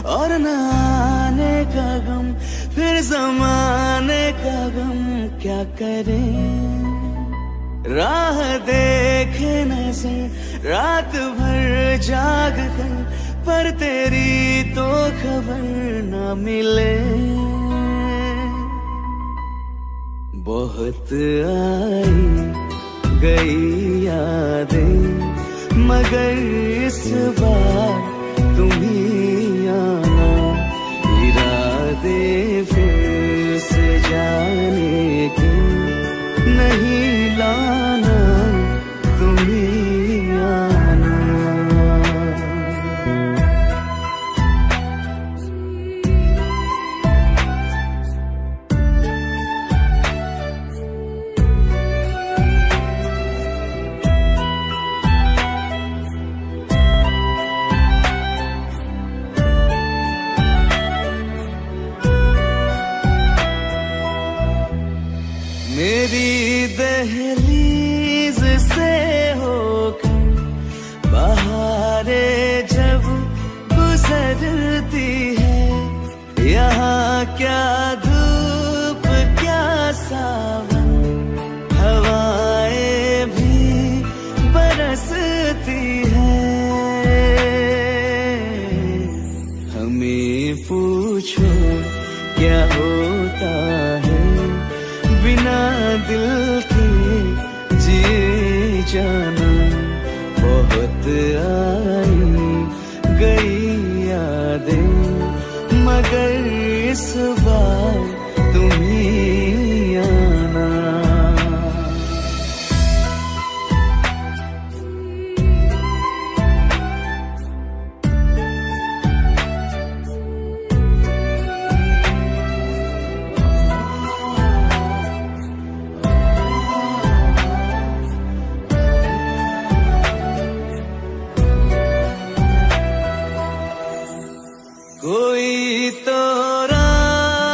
और न आने का गम, फिर जमाने का गम क्या करें। राह देखे नजर रात भर जाग कर, पर तेरी तो खबर न मिले। बहुत आई गई यादें, मगर इस बार तुम ही आना। इरादे फिर से जाने के नहीं लाना, तुम ही आना। मेरी दहलीज से होकर बहारें जब गुजरती है, यहाँ क्या धूप क्या सावन, हवाएं भी बरसती है। हमें पूछो क्या होता है बिना दिल के जिए जाना। बहुत आई गई यादें, मगर इस बार तुम ही आना। कोई तो राह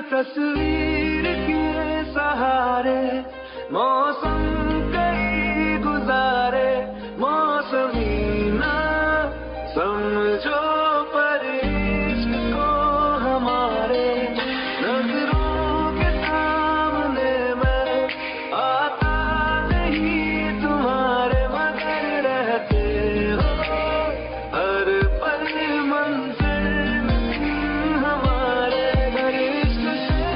तस्वीर के सहारे मौसम कई गुजारे, मौसमी ना समझो पर इश्क को हमारे, नजरों के सामने मैं आता नहीं तुम्हारे, मगर रहते हो हर पल मंजिल हमारे, घर इश्क से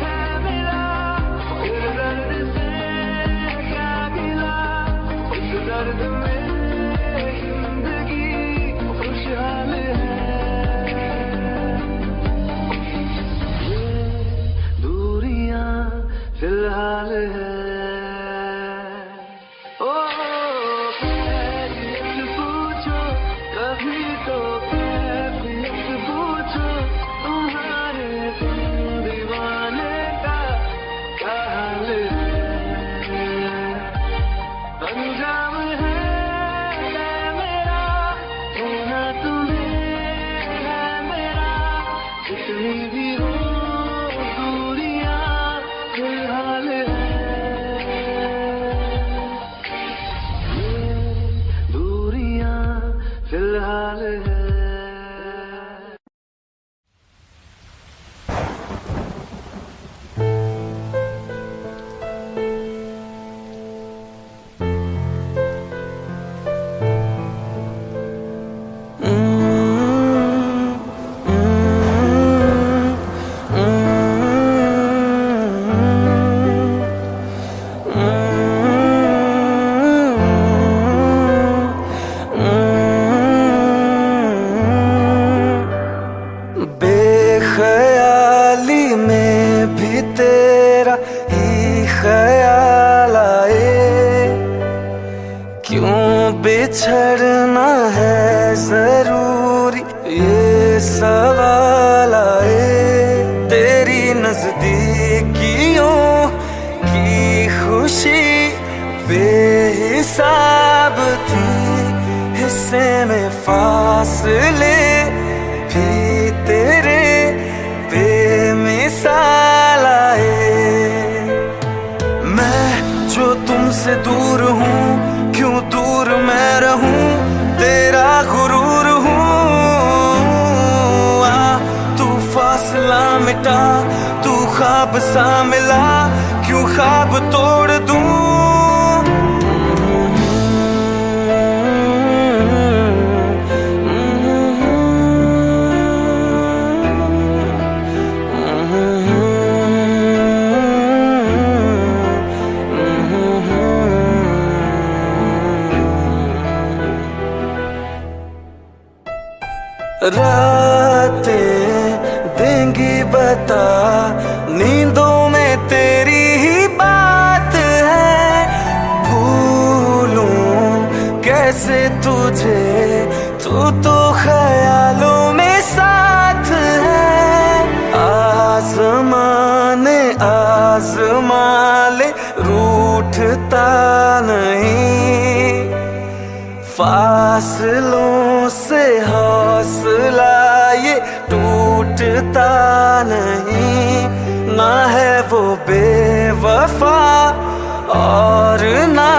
है मिला, इस दर्द से क्या गिला, इस दर्द में जिंदगी खुशहाल है। ये दूरियां फिलहाल है। ओ कैफियत पूछो कभी तो, कैफियत पूछो तुम्हारे तुम दीवाने का क्या हाल है। अंजाम है मेरा होना तुम्हें है मेरा, जितनी भी हो दूरियां फिलहाल है। ये दूरियां फिलहाल है। बेख्याली में भी तेरा ही ख्याल आए, क्यों बिछड़ना है जरूरी ये सवाल आए। तेरी नजदीकियों की खुशी बेहिसाब थी, हिस्से में फासले भी तेरे बेमिसाल आए। मैं जो तुमसे दूर हूँ, क्यों दूर मैं रहूं, तेरा गुरूर हूँ। आ तू फासला मिटा, तू ख्वाब सा मिला, क्यों ख्वाब तोड़ दूं। रातें देंगी बता, नींदों में तेरी ही बात है। भूलूं कैसे तुझे, तू तो ख्यालों में साथ है। आज़माने आज़मा ले, रूठता नहीं, फासलों से हौसला ये टूटता नहीं। ना है वो बेवफा और ना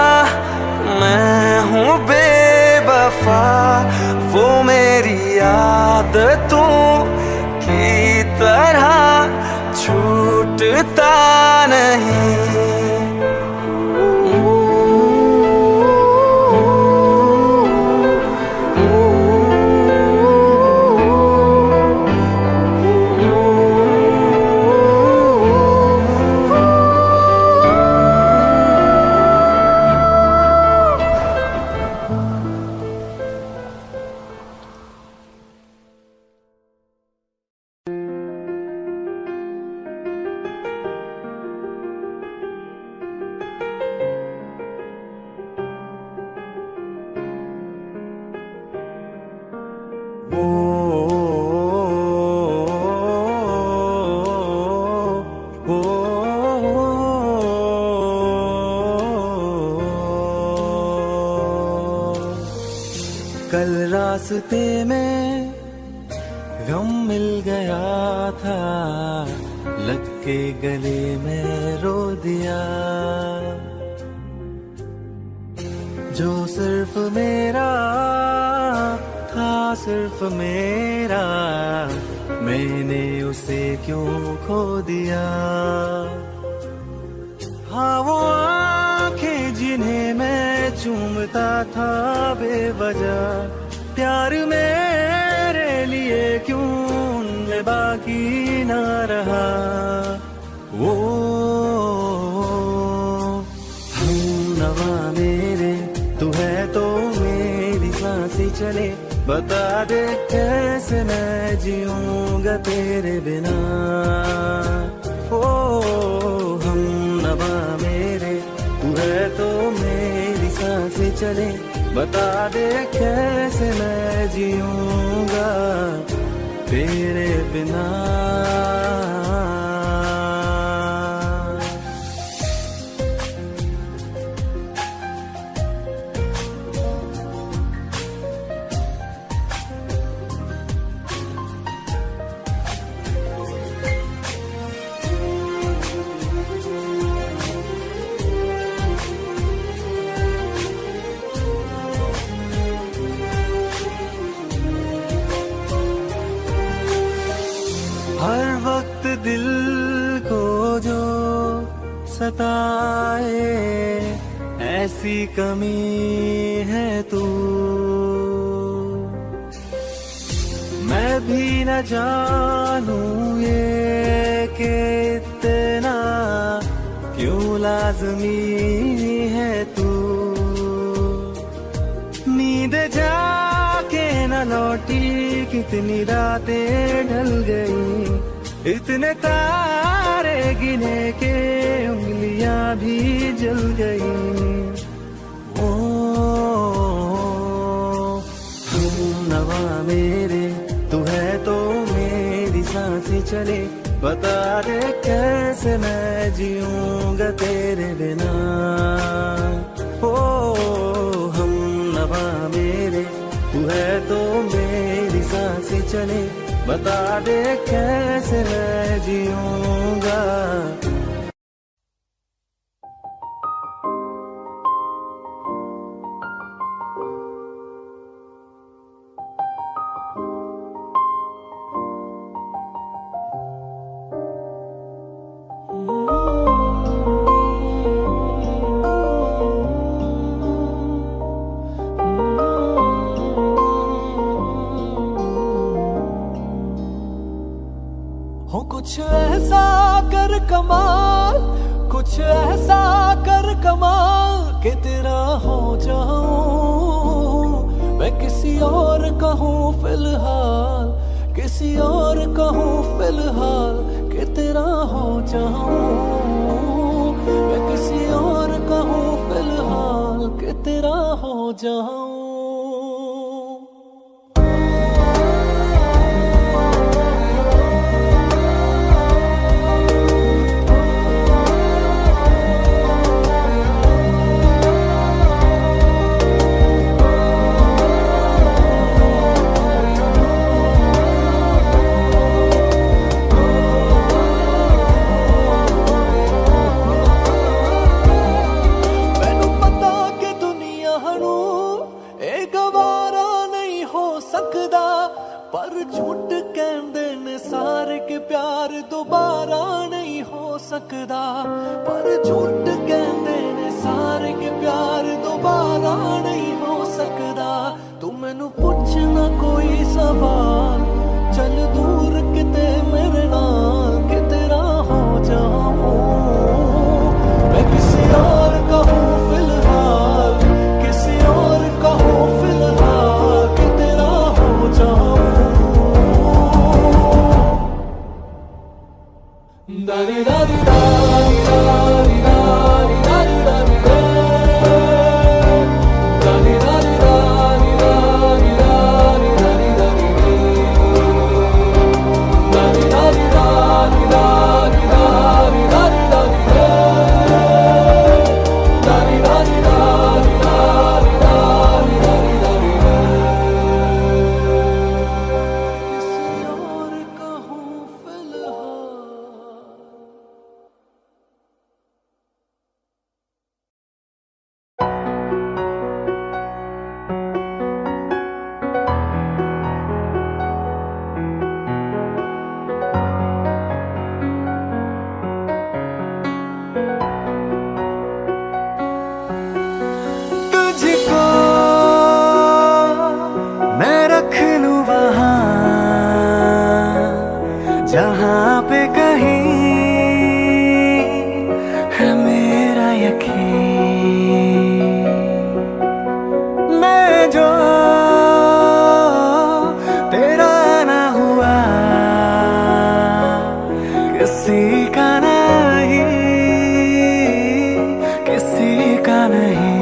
मैं हूँ बेवफा, वो मेरी आदतों की तरह छूटता नहीं। कल रास्ते में गम मिल गया था, के गले में रो दिया, जो सिर्फ मेरा था, सिर्फ मेरा, मैंने उसे क्यों खो दिया। हाँ वो आंखें जिन्हें मैं चूमता था बेवजह, प्यार मेरे लिए क्यों उनमें बाकी ना रहा। वो हमनवा मेरे, तू है तो मेरी सांसें चले, बता दे कैसे मैं जीऊंगा तेरे बिना। ओ हमनवा मेरे, तू है तो मेरी सांसें चले, बता दे कैसे मैं जीऊंगा तेरे बिना। हर वक्त दिल को जो सताए, ऐसी कमी है तू। मैं भी न जानूं ये कि इतना क्यों लाज़मी है तू। नींद जाके न लौटी, कितनी रातें ढल गई, इतने तारे गिने के उंगलियां भी जल गई। ओ हमनवा मेरे, तू है तो मेरी सांसें चले, बता दे कैसे मैं जीऊंगा तेरे बिना। ओ हमनवा मेरे, तू है तो मेरी सांसें चले, बता दे कैसे मैं जीऊंगा। हो कुछ ऐसा कर कमाल, कुछ ऐसा कर कमाल कि तेरा हो जाऊं मैं किसी और कहूँ फिलहाल, किसी और कहूँ फिलहाल कि तेरा हो जाऊं मैं किसी और कहूँ फिलहाल कि तेरा हो जाऊं। पर झूठ कहंदे ने सारे के प्यार दोबारा नहीं हो सकदा, पर झूठ कहंदे ने सारे के प्यार दोबारा नहीं हो सकदा। तू मैनू पुछना कोई सवाल, चल दूर किते मेरे नाल कि तेरा हो जाऊं मैं किसी और कहूँ फिलहाल, किसी और कहूँ फिलहाल कि तेरा हो जाऊं। दारी दारी दारी दारी दारी दारी दारी दारी दारी दारी दारी दारी दारी दारी जहाँ पे कहीं है मेरा यकीन, मैं जो तेरा ना हुआ किसी का नहीं, किसी का नहीं।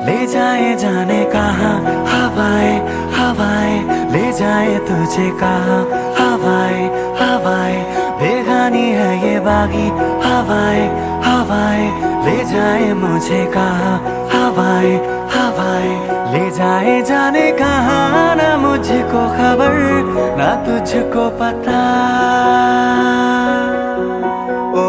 ले जाए जाने कहाँ हवाएं हवाएं, ले जाए तुझे कहाँ हवाएं हवाएं, बेगानी है ये बागी हवाएं हवाएं, ले जाए मुझे कहाँ हवाएं हवाएं, ले जाए जाने कहाँ, ना मुझको खबर ना तुझको पता। ओ,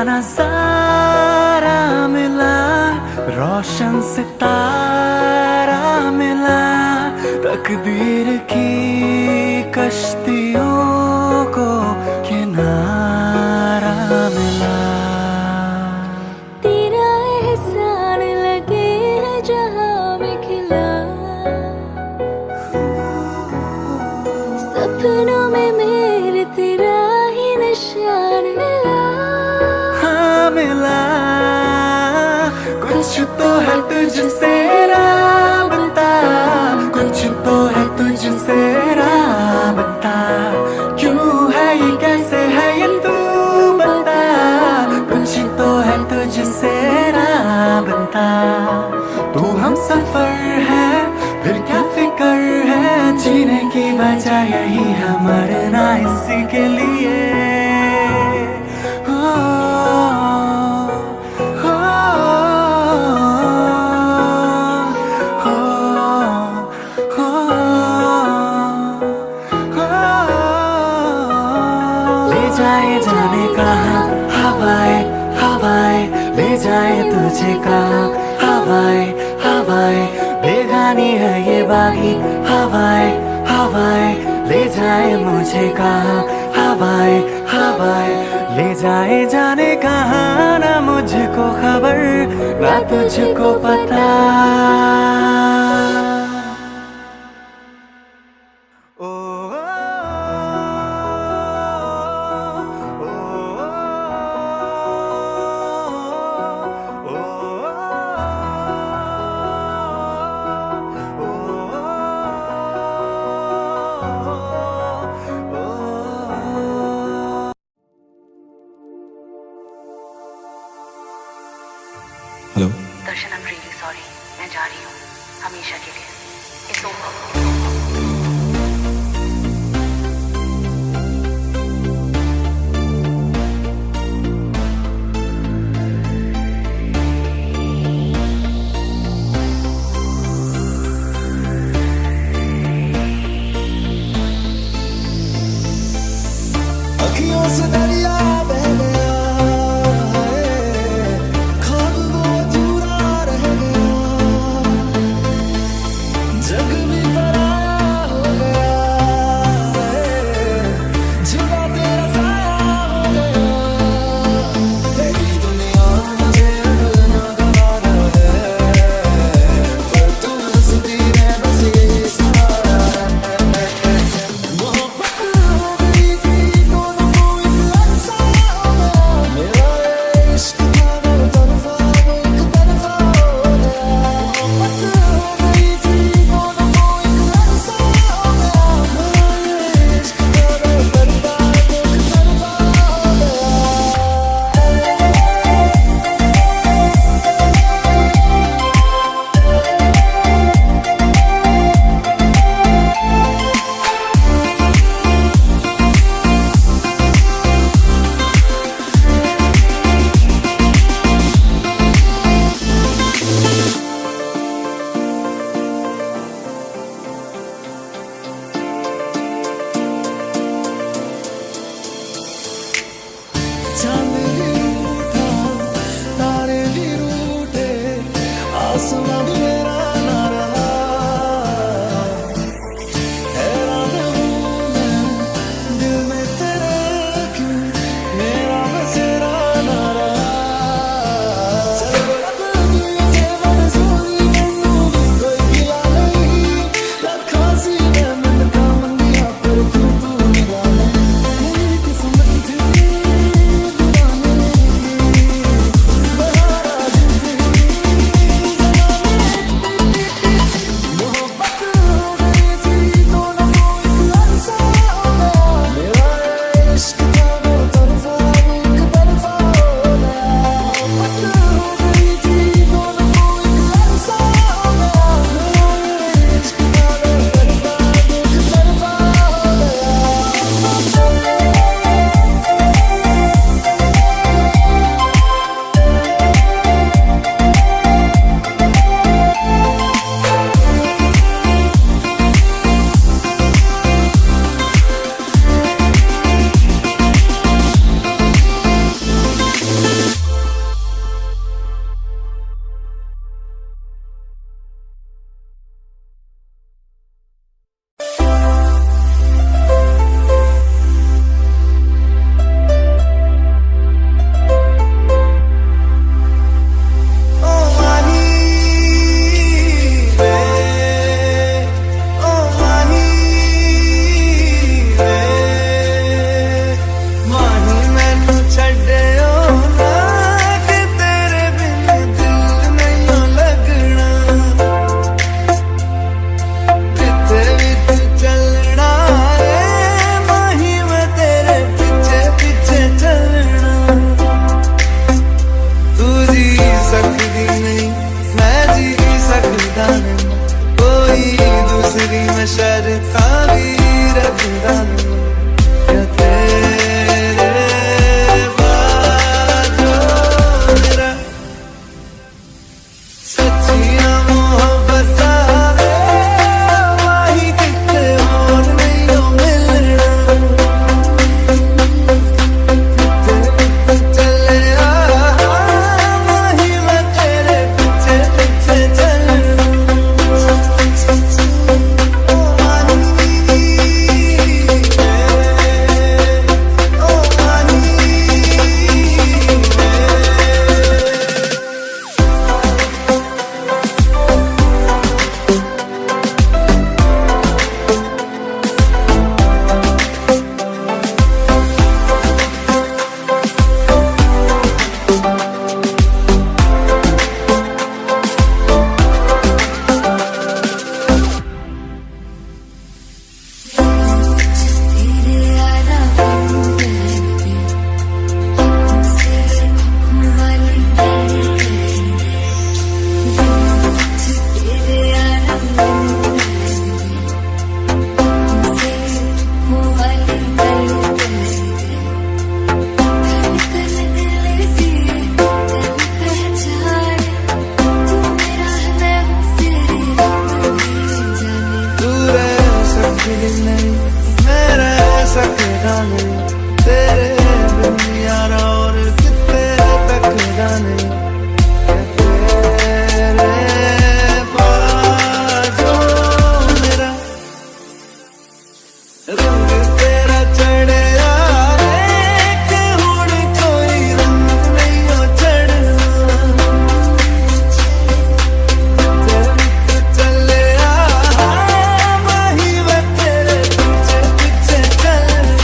नज़ारा मिला, रोशन सितारा मिला, तकदीर की कश्तियों को किनारा मिला। तेरा एहसान लगे जहाँ में खिला, सपनों में मेरे तेरा ही निशान मिला। मिला कुछ तो है तुझसे राबता, कुछ तो है तुझसे राबता, क्यों है ये कैसे है ये तू बता, कुछ तो है तुझसे राबता। तू हम सफर है फिर क्या फिक्र है, जीने की वजह यही है, मरना इसी के लिए। ले जाए जाने कहाँ हवाएं हवाएं, ले जाए तुझे कहाँ हवाएं हवाएं, बेगानी है ये बागी हवाएं हवाएं, ले जाए मुझे कहाँ हवाएं हवाएं, ले जाए जाने कहाँ, ना मुझको खबर ना तुझको पता। Hello Darshan, I am really sorry, मैं जा रही हूँ हमेशा के लिए। It's over. अखियों से दरिया बह गया है, ख्वाब वो अधूरा रह गया, जग भी पराया जिंदगी में शर्ता भी रखदा क्या तेरे बाजो मेरा सच्चियां मोहब्बत वाही किते और नहीं हो मिलना चले वही मैं तेरे पीछे पीछे चलना तेरे बिन यार और कितने तक जाने तेरे बाजो मेरा रंग तेरा चढ़े कि हुण कोई रंग नहीं हो चढ़ना चले वही मैं तेरे पीछे पीछे चलना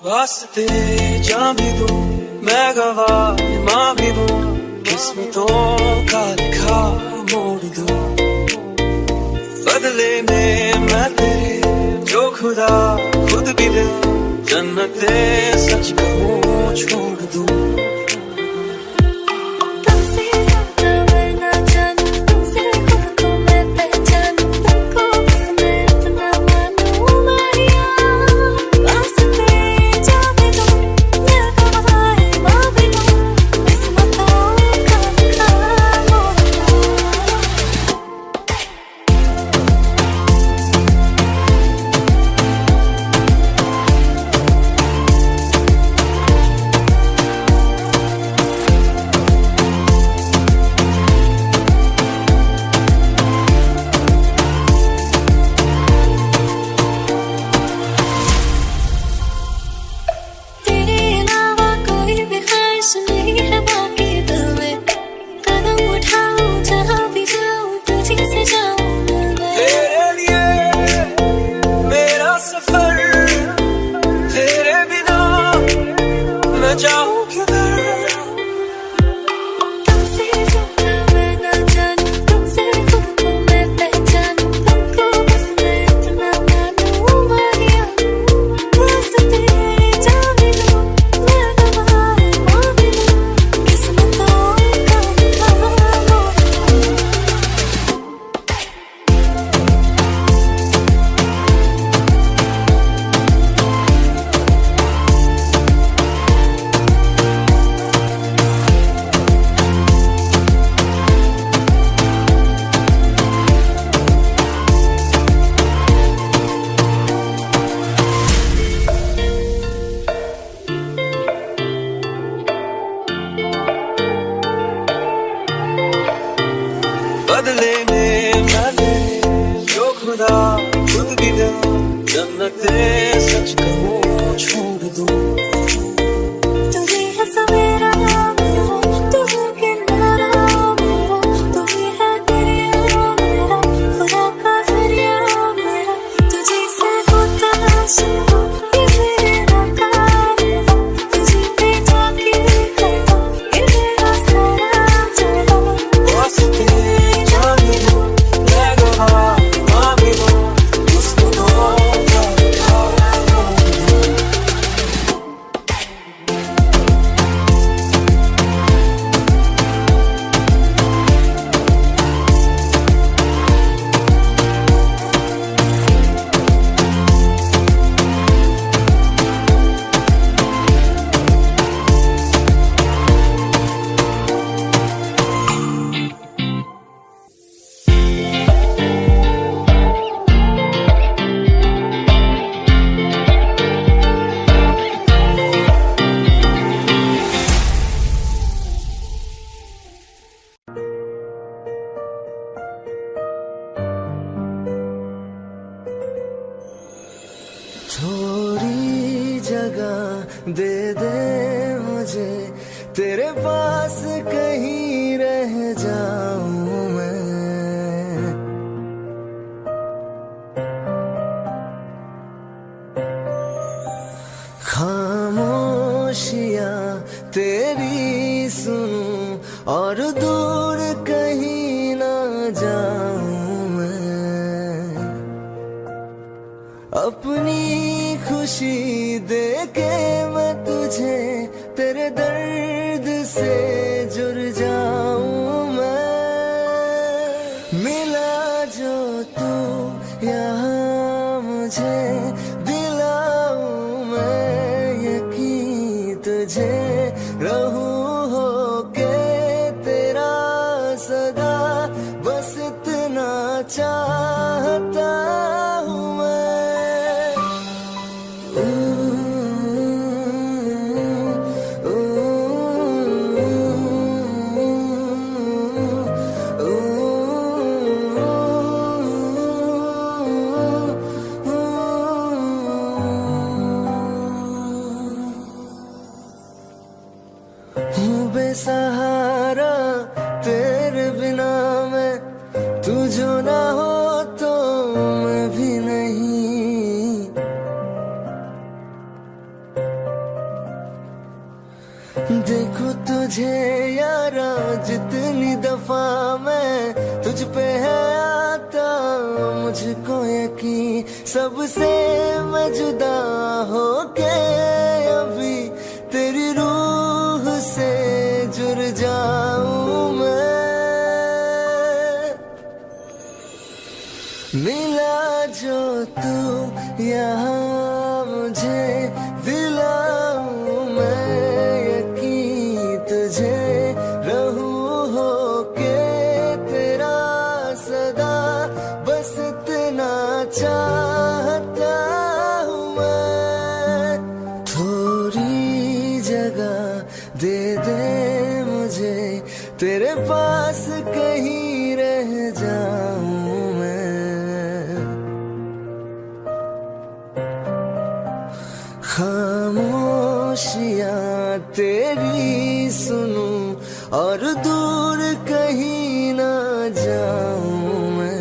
वास्ते जा भी दूं मैं गवाह माँ भी दूं किस्मतों का लिखा मोड़ दूं बदले में मैं तेरे जो खुदा खुद भी दे जन्नते सच कहूँ छोड़ दूं तेरे पास कहीं रह जाऊं मैं। खामोशियां तेरी सुनूं और दूर कहीं ना जाऊं मैं। अपनी खुशी देके मैं तुझे तेरे दर्द से जुड़ जाऊं मैं। मिला जो तू यहाँ मुझे दिलाऊं मैं यकीन तुझे। रहूं होके तेरा सदा बस इतना चाहता हूँ मैं। हूँ बेसहारा तेरे बिना मैं, तू जो ना हो तो मैं भी नहीं। देखो तुझे यारा जितनी दफा मैं तुझ पे है आता मुझको यकीन। सबसे मैं जुदा होके अभी तेरी रूह से जुड़ जाऊं मैं। मिला जो तू यहाँ मुझे दिलाऊं मैं यकीन तुझे। रहूं होके तेरा सदा बस इतना चाहता हूँ मैं। थोड़ी जगह दे दे मुझे तेरे पास कहीं रह जाऊं मैं। खामोशियां तेरी सुनूं और दूर कहीं ना जाऊं मैं।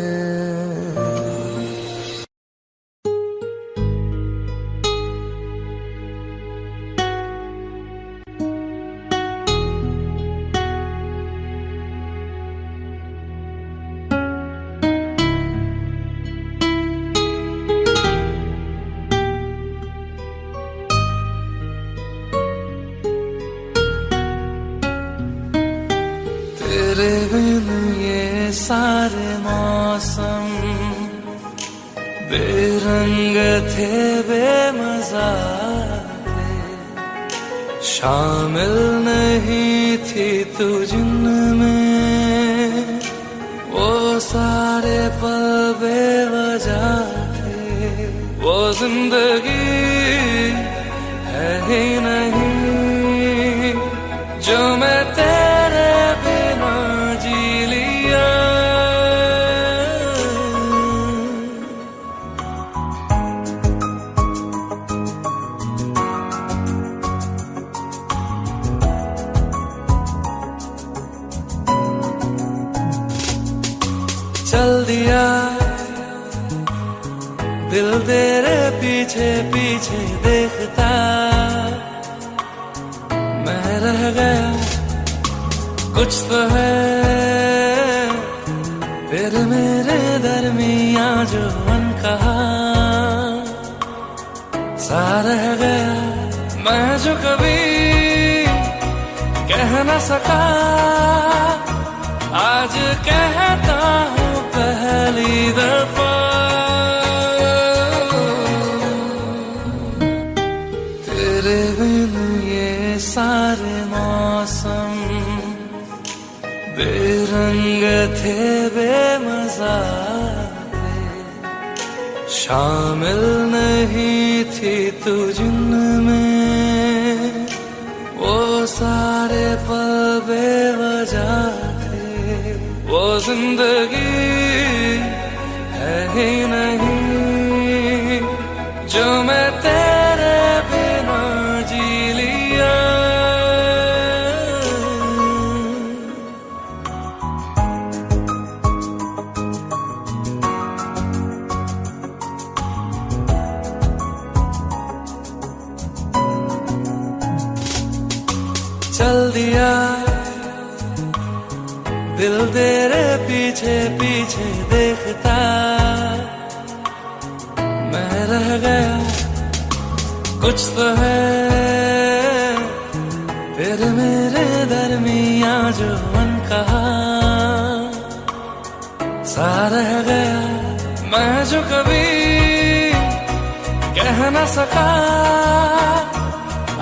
तेरे बिन ये सारे मौसम बेरंग थे बेमजा थे। शामिल नहीं थी तू जिनमें वो सारे पल बेवजह थे। वो जिंदगी है ही नहीं जो मैं तेरे बिना जी लिया। चल दिया दिल तेरे पीछे पीछे देखता। मैं रह गया कुछ तो है तेरे मेरे दरमिया जो अनकहा सा रह गया। मैं जो कभी कह न सका आज कहता हूँ पहली दफा। तेरे बिन ये सारे मौसम बेरंग थे बेमजा थे। शामिल नहीं थी तू जिनमें वो सारे पल बेवजह थे। वो जिंदगी है ही नहीं जो मैं तेरे बिना जी लिया। चल दिया दिल तेरे पीछे पीछे देखता, मैं रह गया कुछ तो है तेरे मेरे दरमियां जो अनकहा सा रह गया, मैं जो कभी कह न सका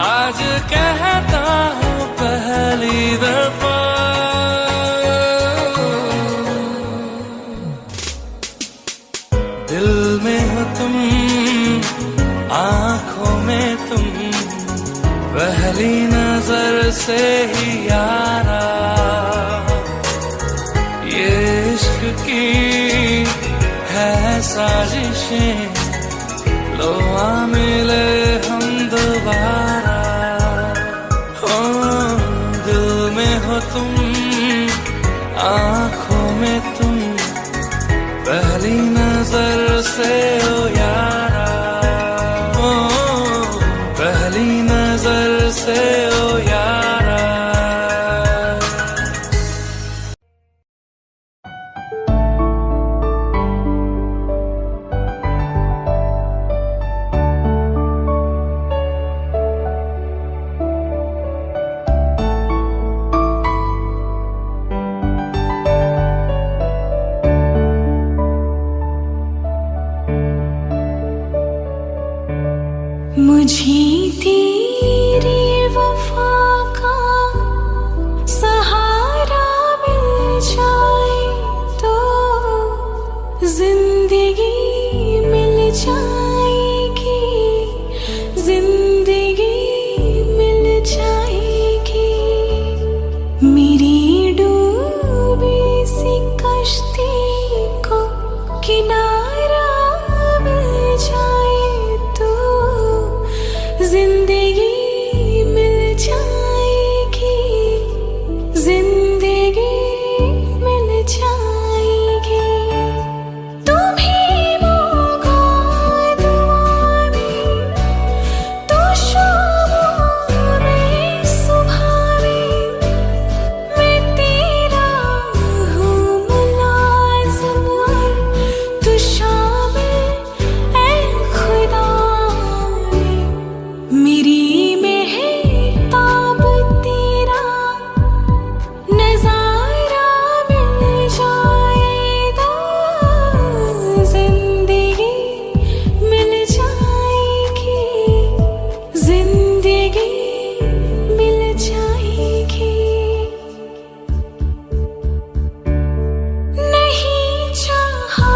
आज कहता हूँ पहली दफा। दिल में हो तुम, आंखों में तुम, पहली नजर से ही यारा, ये इश्क की है साजिशें, लो आ मिले हम दोबारा। हो दिल में हो तुम, आंखों में तुम, पहली नजर से ओ यारा, ओ पहली नजर से ओ यारा। मुझे तेरी वफा का सहारा मिल जाए तो जिंदगी मिल जाएगी, जिंदगी मिल जाएगी। मेरी डूबी सी कश्ती को किनारा मिल जाए तो जिंदगी मिल जाएगी, जिंदगी मिल जाएगी। तुम्हें मौका दुआ में, तो शामों में सुबह में, मैं तेरा हूँ मुलाज़िम और तू शामिल ऐ खुदा में। मेरी मेहताब तेरा नजारा मिल जाए तो जिंदगी मिल जाएगी, जिंदगी मिल जाएगी। नहीं चाहा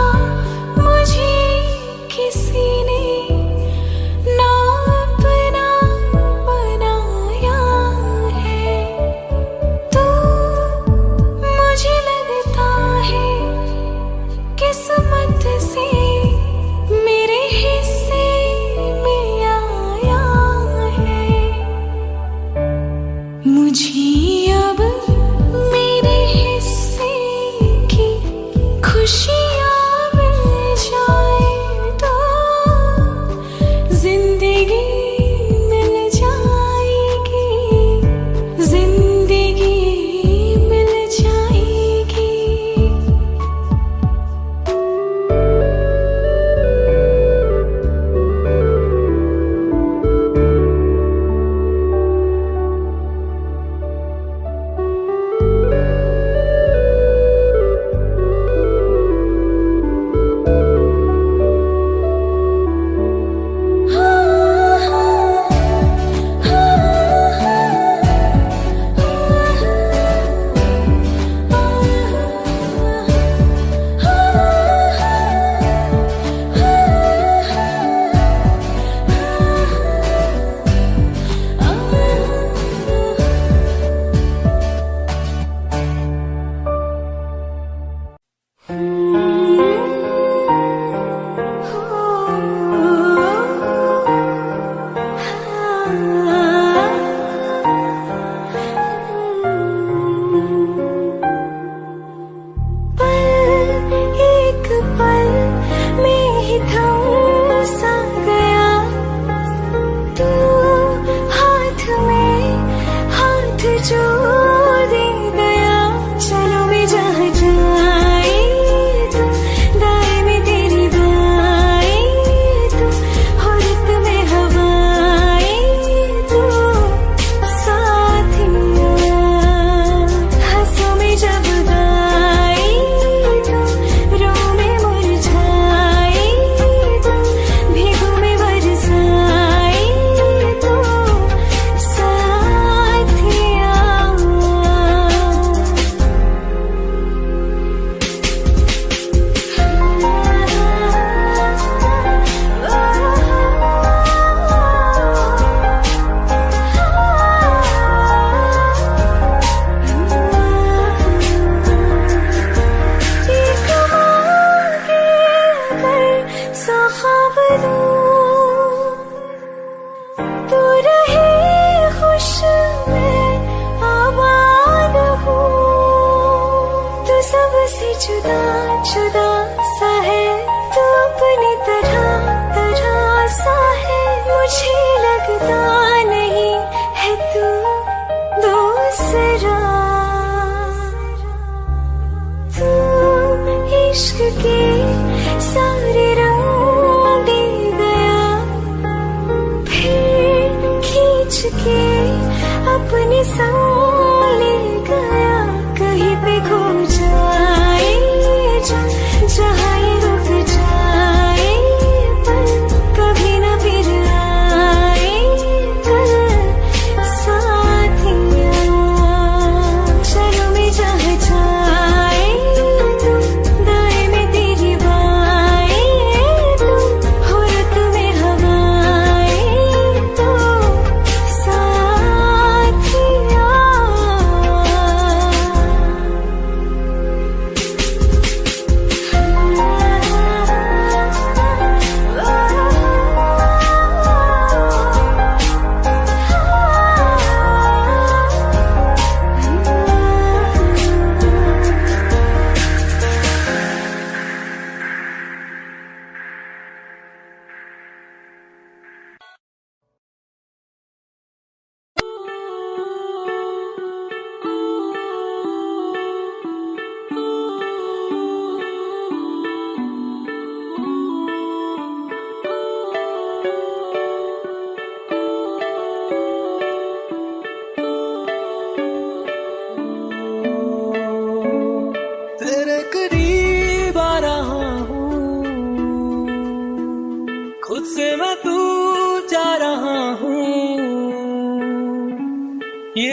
मुझे किसी ने, ना अपना बनाया है, तो मुझे लगता है किस्मत से मेरे हिस्से में आया है। मुझे अब मेरे हिस्से की खुशियाँ मिल जाए तो जिंदगी मिल जाएगी, जिंदगी मिल जाएगी।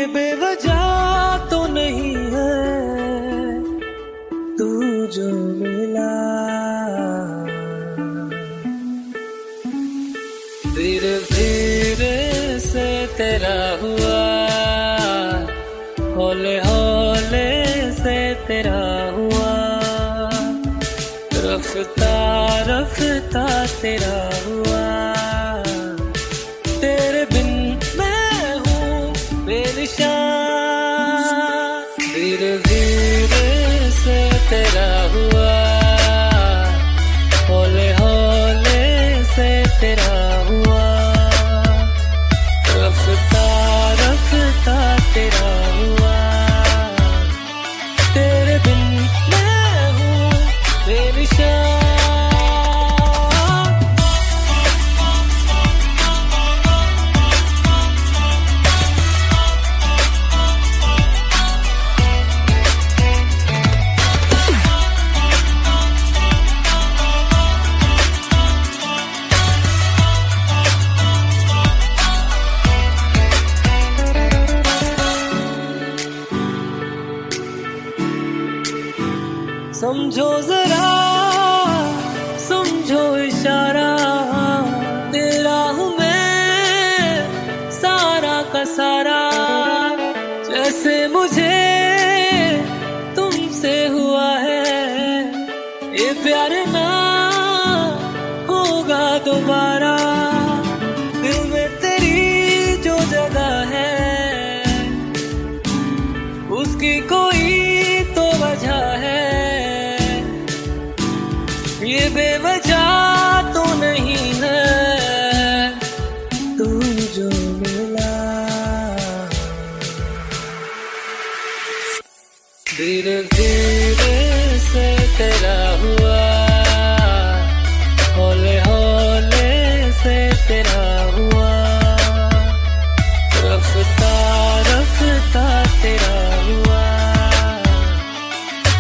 ये बेवजह तो नहीं है तू जो मिला, धीरे धीरे से तेरा हुआ, हौले हौले से तेरा हुआ, रफ्ता रफ्ता तेरा हुआ, तेरे बिन मैं हूँ बेनिशान, धीरे धीरे से तेरा हुआ, हौले हौले से तेरा हुआ, रफ्ता रफ्ता तेरा हुआ, तेरे बिन मैं हूँ बेनिशान। समझो जरा समझो इशारा, तेरा हूँ मैं सारा का सारा, जैसे मुझे तुमसे हुआ है ये प्यार ना होगा दोबारा, दिल में तेरी जो जगह है उसकी कोई तो वजह है, ये बेवजह तो नहीं है तू जो मिला, धीरे धीरे से तेरा हुआ, हौले हौले से तेरा हुआ, रफ्ता रफ्ता तेरा हुआ,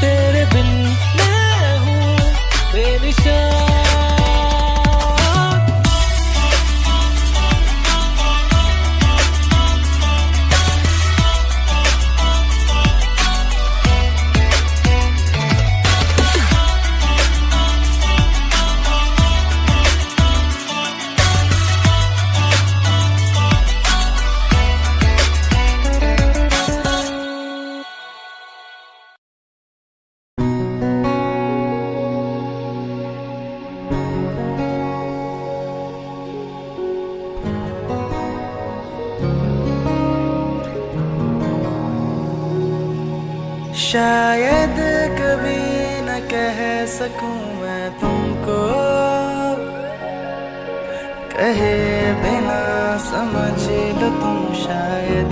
तेरे बिन मैं हूँ बेनिशान। शायद कभी न कह सकूं मैं तुमको, कहे बिना समझ लो तुम शायद,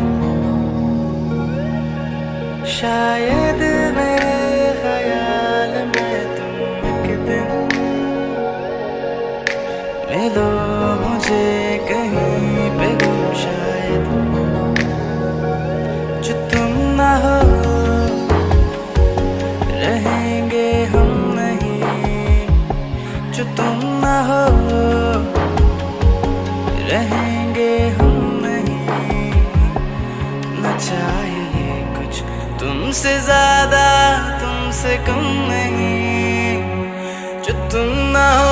शायद मेरे ख्याल में तुम एक दिन मिलो मुझे कहीं पे गुम, शायद जो तुम ना हो रहेंगे हम नहीं, जो तुम ना हो रहेंगे हम नहीं, न चाहिए कुछ तुमसे ज्यादा तुमसे कम नहीं, जो तुम ना हो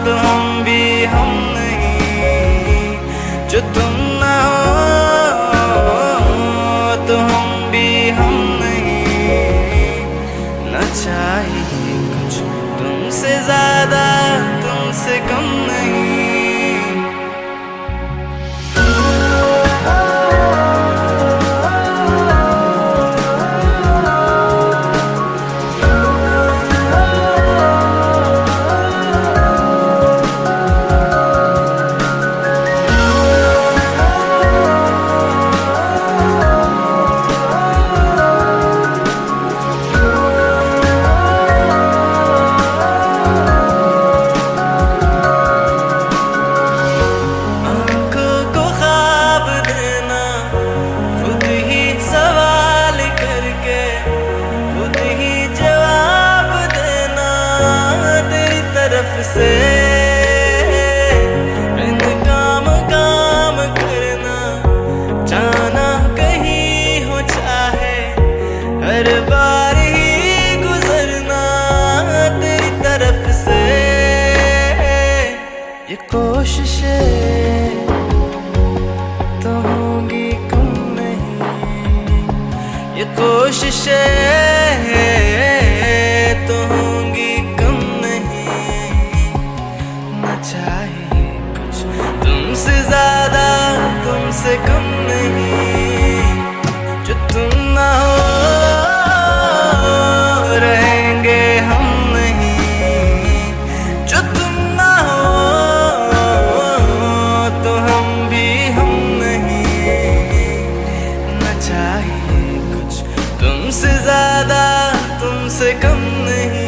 तो हम भी हम नहीं, जो तुम ना हो तो हम भी हम नहीं, न चाहिए कुछ तुमसे ज्यादा तुमसे कम नहीं। हर बार ही गुजरना तेरी तरफ से। ये कोशिशें तो होंगी कम नहीं, ये कोशिशें तो होंगी कम नहीं। न चाहिए कुछ तुमसे ज्यादा तुमसे कम नहीं। जो तुम ना हो रहेंगे हम नहीं, जो तुम ना हो तो हम भी हम नहीं। न चाहिए कुछ तुमसे ज्यादा तुमसे कम नहीं।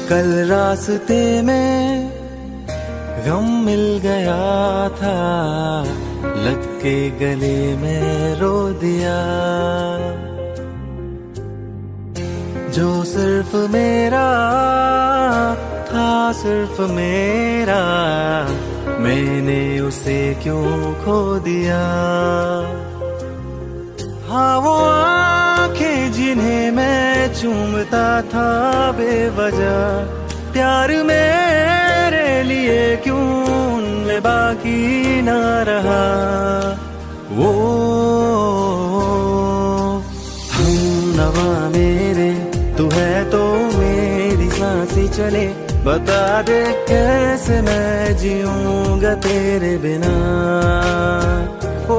कल रास्ते में गम मिल गया था, लग के गले में रो दिया। जो सिर्फ मेरा था सिर्फ मेरा, मैंने उसे क्यों खो दिया। हाँ वो आंखें जिन्हें मैं चूमता था बेवजह, प्यार मेरे लिए क्यों उनमें बाकी ना रहा। वो हम नवा मेरे, तू है तो मेरी सांसें चले। बता दे कैसे मैं जीऊंगा तेरे बिना। ओ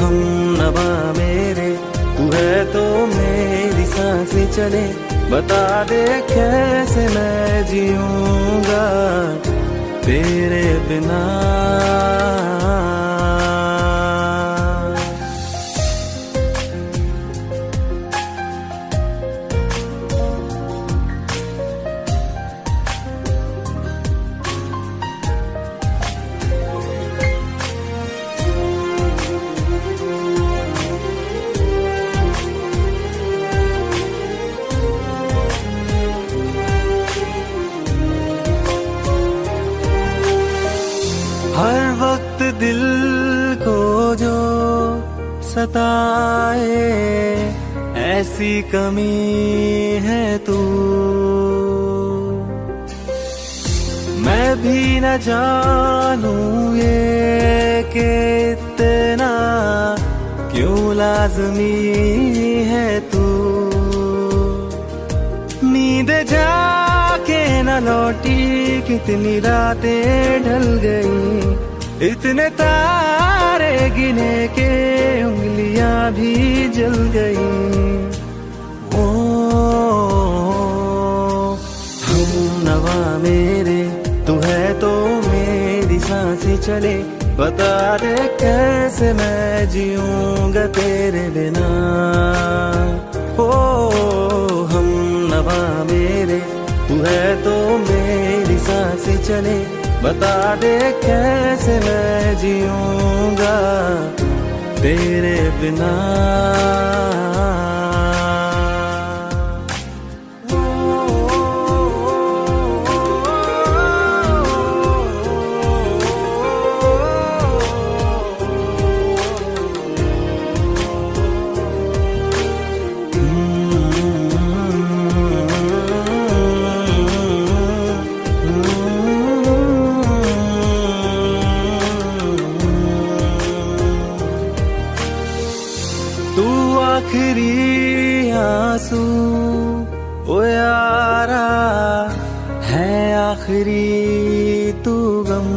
हम नवा मेरे, तू है तो मेरी सांसें चले। बता दे कैसे मैं जीऊंगा तेरे बिना। हर वक्त दिल को जो सताए, ऐसी कमी है तू। मैं भी न जानूं ये कि इतना क्यों लाज़मी है तू। नींद जाके न लौटी, कितनी रातें ढल गई। इतने तारे गिने के उंगलियां भी जल गई। ओ हम नवा मेरे, तू है तो मेरी सांसें चले। बता दे कैसे मैं जीऊंगा तेरे बिना। ओ हम नवा मेरे, तू है तो मेरी सांसें चले। बता दे कैसे मैं जीऊंगा तेरे बिना। तू आखिरी आंसू ओ यारा है, आखिरी तू गम।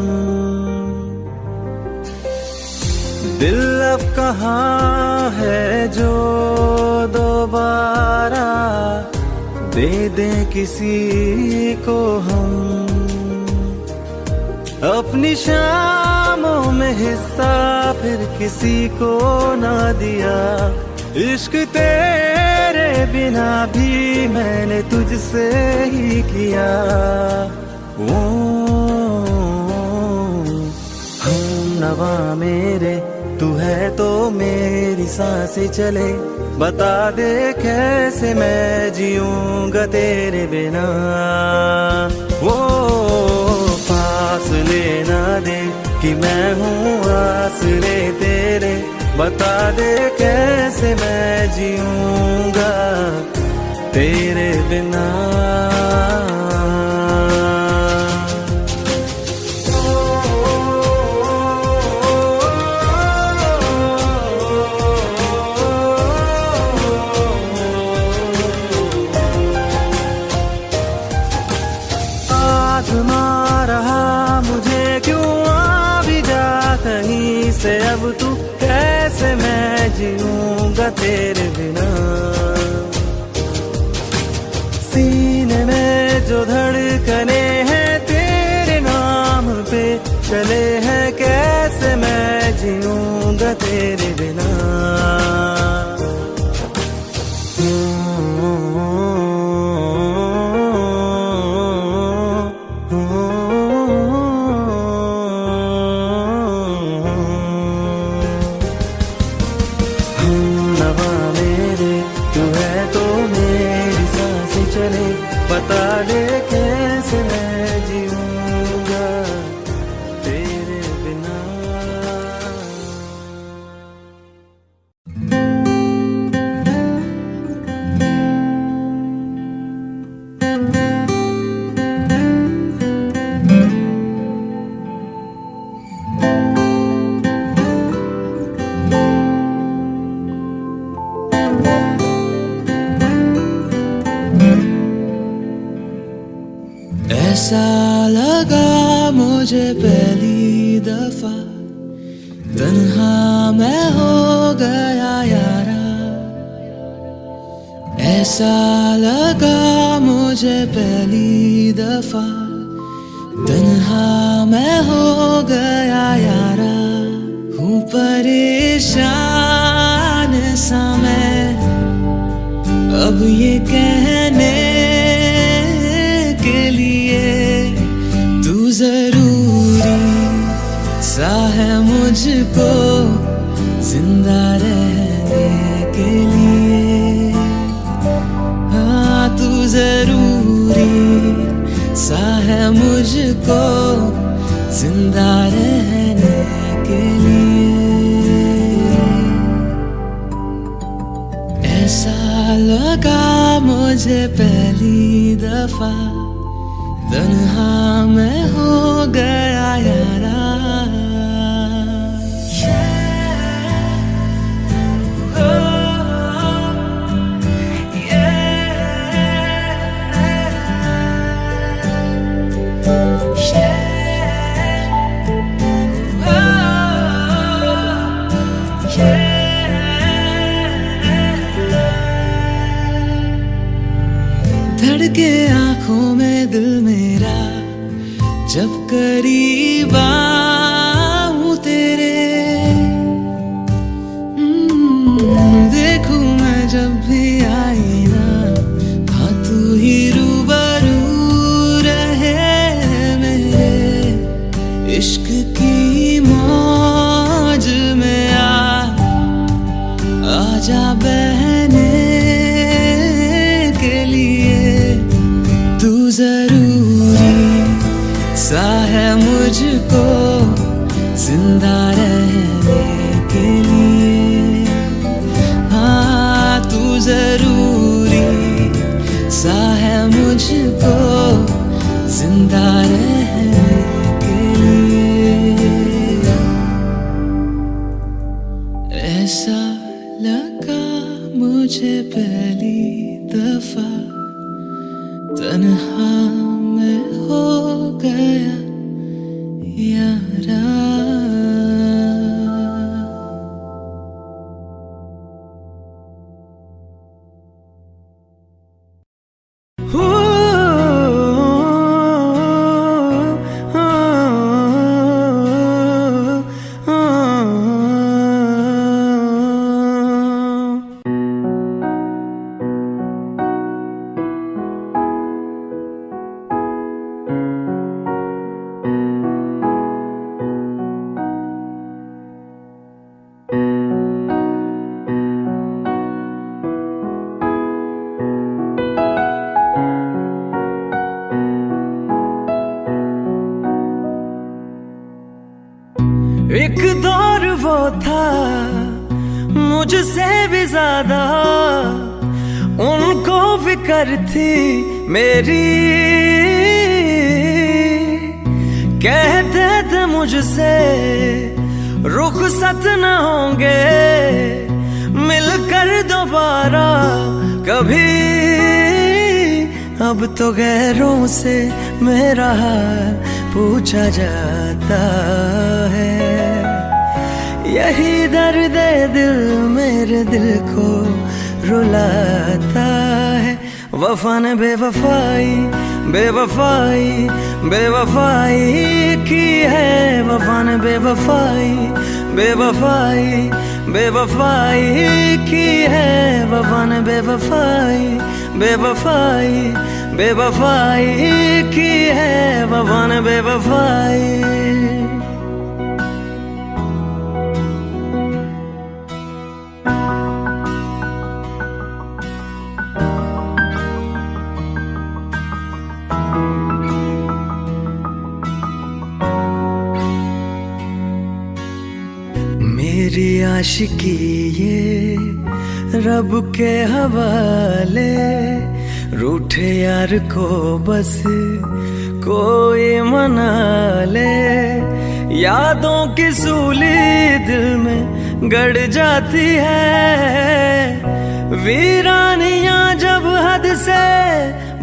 दिल अब कहाँ है जो दोबारा दे दे किसी को हम। अपनी शामों में हिस्सा फिर किसी को ना दिया। इश्क तेरे बिना भी मैंने तुझसे ही किया। ओ हम नवा मेरे, तू है तो मेरी सांसें चले। बता दे कैसे मैं जीऊंगा तेरे बिना। वो फासले ना दे कि मैं हूँ आसरे तेरे। बता दे कैसे मैं जीऊंगा तेरे बिना। आज़मा रहा मुझे क्यों आ भी जा कहीं से। अब तू कैसे मैं जीऊंगा तेरे बिना। सीने में जो धड़कने हैं तेरे नाम पे चले हैं, कैसे मैं जीऊंगा तेरे बिना। बता दे कैसे मैं जीऊंगा तेरे बिना। ऐसा लगा मुझे पहली दफा, तन्हा मैं हो गया यारा। ऐसा लगा मुझे पहली दफा, तन्हा मैं हो गया यारा। हूँ परेशान सा मैं अब ये कहने के लिए, तू जरूरी सा है मुझको जिंदा रहने के लिए। हाँ तू जरूरी सा है मुझको जिंदा रहने के लिए। ऐसा लगा मुझे पहली दफा, तन्हा मैं हो गया यारा। धड़के आँखों में दिल मेरा जब करीब आऊं तेरे। देखूं मैं जब भी आईना, हाँ तू ही रूबरू रहे मेरे। जरूरी सा है मुझको जिंदा रहने के लिए। हाँ तू जरूरी सा है मुझको जिंदा रहने के लिए। ऐसा लगा मुझे पहली दफा तन्हा मैं हो गया यारा। एक दौर वो था मुझसे भी ज्यादा उनको फिक्र थी मेरी। कहते थे मुझसे रुखसत न होंगे मिलकर दोबारा कभी। अब तो गैरों से मेरा हाल पूछा जाता है। यही दर्द दिल मेरे दिल को रुलाता है। वफा ने बेवफाई बेवफाई बेवफाई की है। वफा ने बेवफाई बेवफाई बेवफाई की है। वफा ने बेवफाई बेवफाई बेवफाई की है। वफा ने बेवफाई। मेरी आशिकी ये रब के हवाले। रूठे यार को बस कोई मना ले। यादों की सूली दिल में गड़ जाती है। वीरानियां जब हद से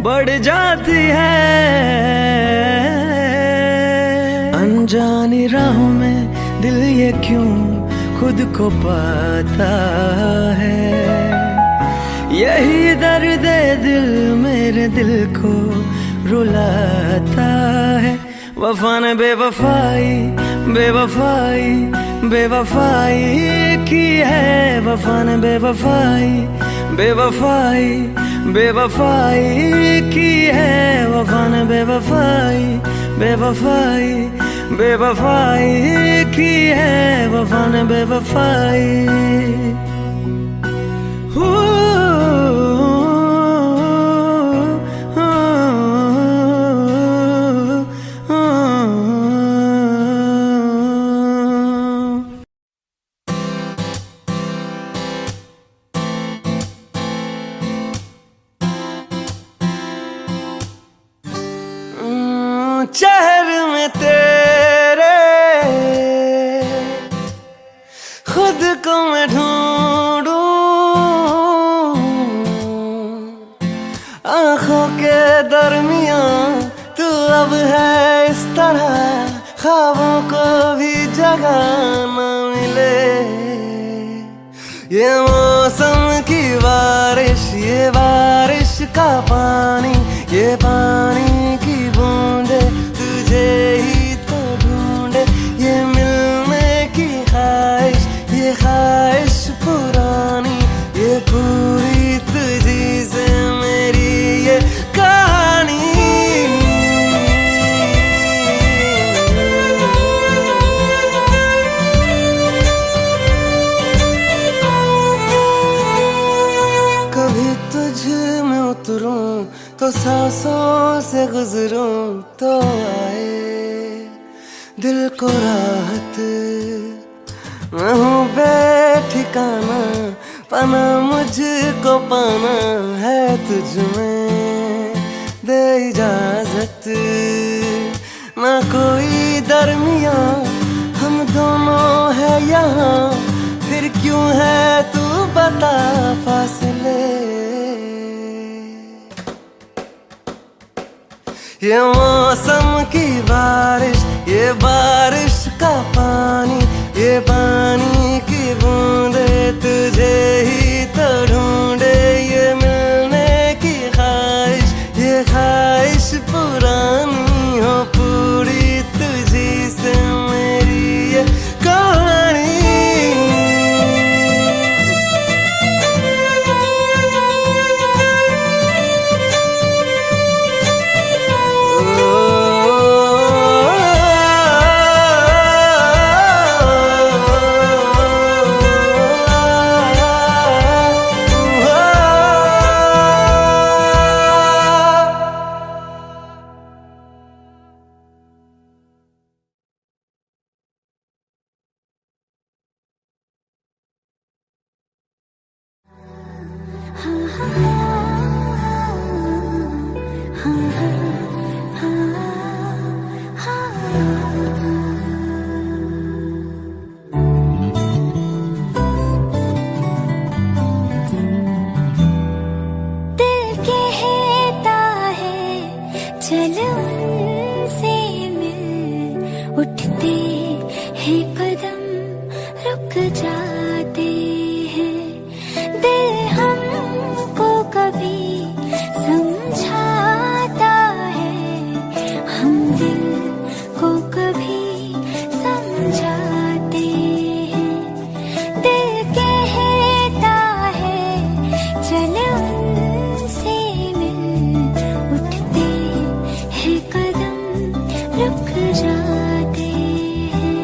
बढ़ जाती है। अनजानी राहों में दिल ये क्यों खुद को पाता है। यही दर्द दिल मेरे दिल को रुलाता है। वफा ने बेवफाई बेवफाई बेवफाई की है। वफा ने बेवफाई बेवफाई बेवफाई की है। वफा ने बेवफाई बेवफाई बेवफाई की है। वफा ने बेवफाई। शहर में तेरे खुद को मैं ढूंढूं। आंखों के दरमियां तू अब है इस तरह ख्वाबों को भी जगह न मिले। ये मौसम की बारिश ये बारिश का पानी ये पानी की बूंदे तुझे ही तो ढूंढे। ये मिलने की ख्वाहिश ये ख्वाहिश पुरानी ये पूरी तुझी से मेरी ये कहानी। कभी तुझ में उतरूं तो सांसों से गुजरूं तो आए दिल को राहत। मैं हूँ बेठिकाना, पाना मुझको पाना है तुझ में, दे इजाजत। ना कोई दरमिया, हम दोनों है यहाँ, फिर क्यों है तू बता फासले। ये मौसम की बारिश, ये बारिश का पानी, ये पानी की बूंदे तुझे ही तो ढूंढे। ये मिलने की ख्वाहिश, ये ख्वाहिश पुरानी हो पूरी तुझी से मेरी ये कहानी। चल उनसे मिल, उठते हैं कदम रुक जाते हैं। दिल हमको कभी समझाता है, हम दिल को कभी समझाते हैं। दिल कहता है चल उनसे मिल, उठते हैं कदम रुक जाते हैं।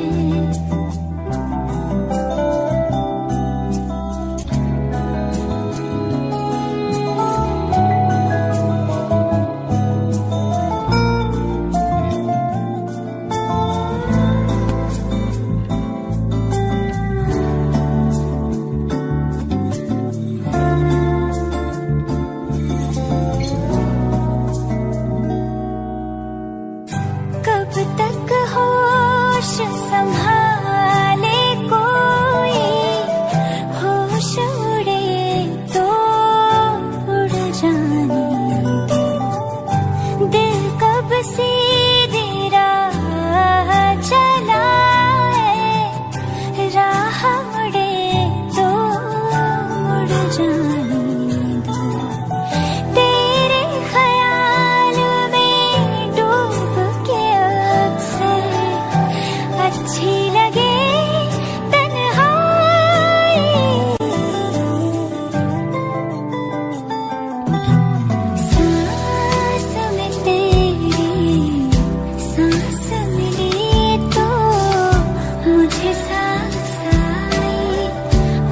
कब तक होश संभाले कोई, होश उड़े तो उड़ जाने दो। दिल कब सीधी राह चलाए, राह मुड़े तो मुड़ जाने दो। तेरे ख्याल में डूब के अक्सर अच्छी लगे तन्हाई। सांस में तेरी सांस मिली तो मुझे सांस आई,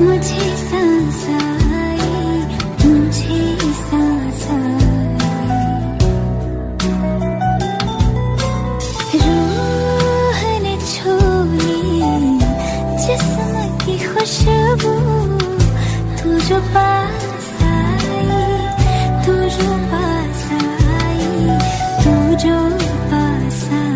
मुझे सांस आई, मुझे सांस आई। रूह ने छू ली जिस्म की खुशबू, तू जो पास आई, तू जो पास आई, तू जो पास आई।